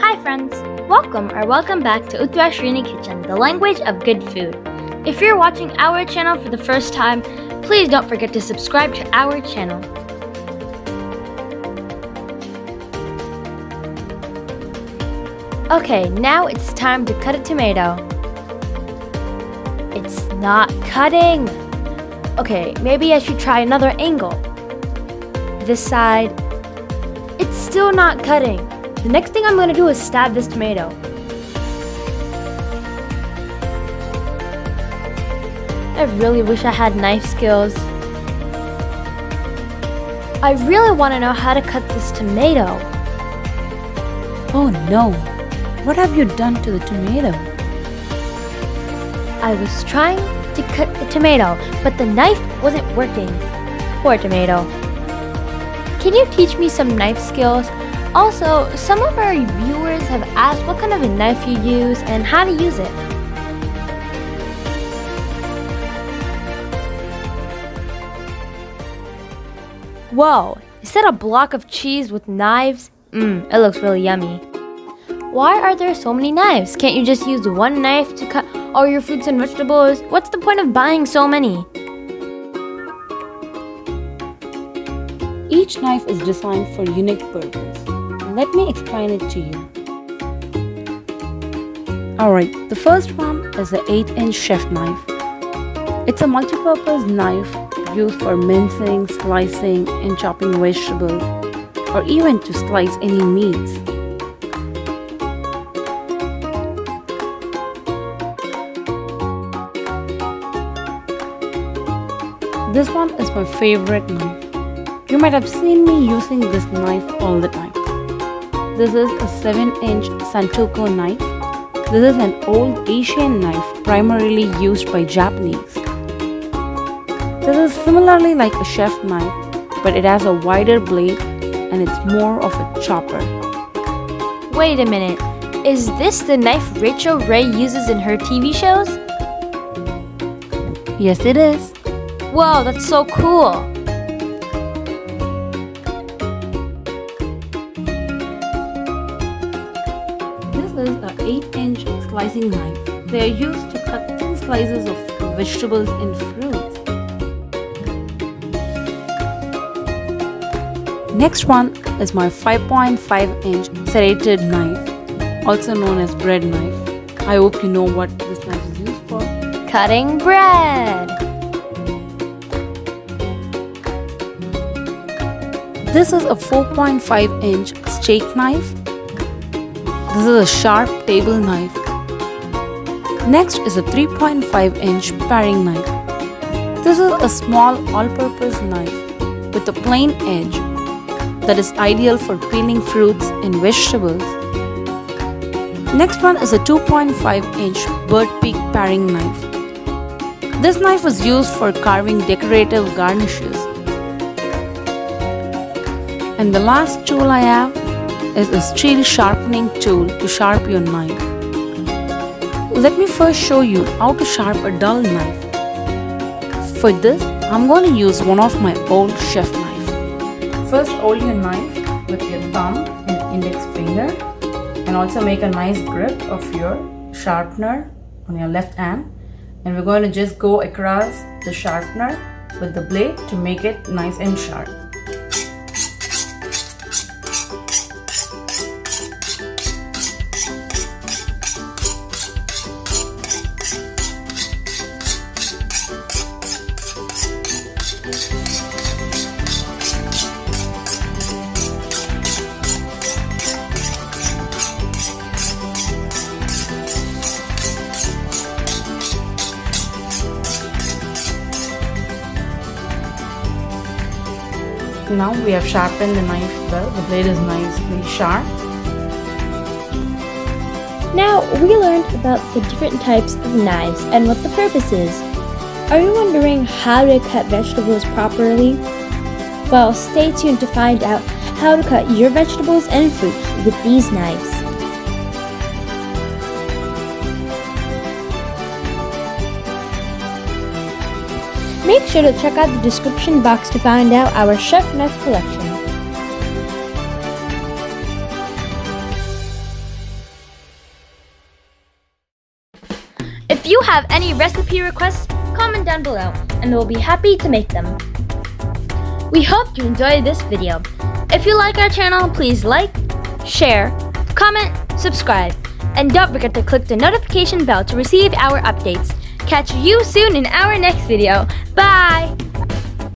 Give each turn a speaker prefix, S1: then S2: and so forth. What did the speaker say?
S1: Hi friends! Welcome back to Utwashrini Kitchen, the language of good food. If you're watching our channel for the first time, please don't forget to subscribe to our channel. Okay, now it's time to cut a tomato. It's not cutting! Okay, maybe I should try another angle. This side. It's still not cutting. The next thing I'm going to do is stab this tomato. I really wish I had knife skills. I really want to know how to cut this tomato.
S2: Oh no! What have you done to the tomato?
S1: I was trying to cut the tomato, but the knife wasn't working. Poor tomato. Can you teach me some knife skills? Also, some of our viewers have asked what kind of a knife you use and how to use it. Whoa, is that a block of cheese with knives? It looks really yummy. Why are there so many knives? Can't you just use one knife to cut all your fruits and vegetables? What's the point of buying so many?
S2: Each knife is designed for a unique purpose. Let me explain it to you. Alright, the first one is the 8-inch chef knife. It's a multi-purpose knife used for mincing, slicing, and chopping vegetables, or even to slice any meats. This one is my favorite knife. You might have seen me using this knife all the time. This is a 7-inch Santoku knife. This is an old Asian knife primarily used by Japanese. This is similarly like a chef knife, but it has a wider blade and it's more of a chopper.
S1: Wait a minute, is this the knife Rachel Ray uses in her TV shows?
S2: Yes, it is.
S1: Whoa, that's so cool!
S2: This is an 8-inch slicing knife. They are used to cut thin slices of vegetables and fruits. Next one is my 5.5-inch serrated knife, also known as bread knife. I hope you know what this knife is used for.
S1: Cutting bread!
S2: This is a 4.5-inch steak knife. This is a sharp table knife. Next is a 3.5-inch paring knife. This is a small all-purpose knife with a plain edge that is ideal for peeling fruits and vegetables. Next one is a 2.5-inch bird beak paring knife. This knife was used for carving decorative garnishes. And the last tool I have is a steel sharpening tool to sharpen your knife. Let me first show you how to sharpen a dull knife. For this, I'm going to use one of my old chef knife. First, hold your knife with your thumb and index finger, and also make a nice grip of your sharpener on your left hand. And we're going to just go across the sharpener with the blade to make it nice and sharp. Now we have sharpened the knife well. The blade is nicely sharp.
S1: Now we learned about the different types of knives and what the purpose is. Are you wondering how to cut vegetables properly? Well, stay tuned to find out how to cut your vegetables and fruits with these knives. Make sure to check out the description box to find out our chef knife collection. If you have any recipe requests, comment down below and we'll be happy to make them. We hope you enjoyed this video. If you like our channel, please like, share, comment, subscribe, and don't forget to click the notification bell to receive our updates. Catch you soon in our next video. Bye!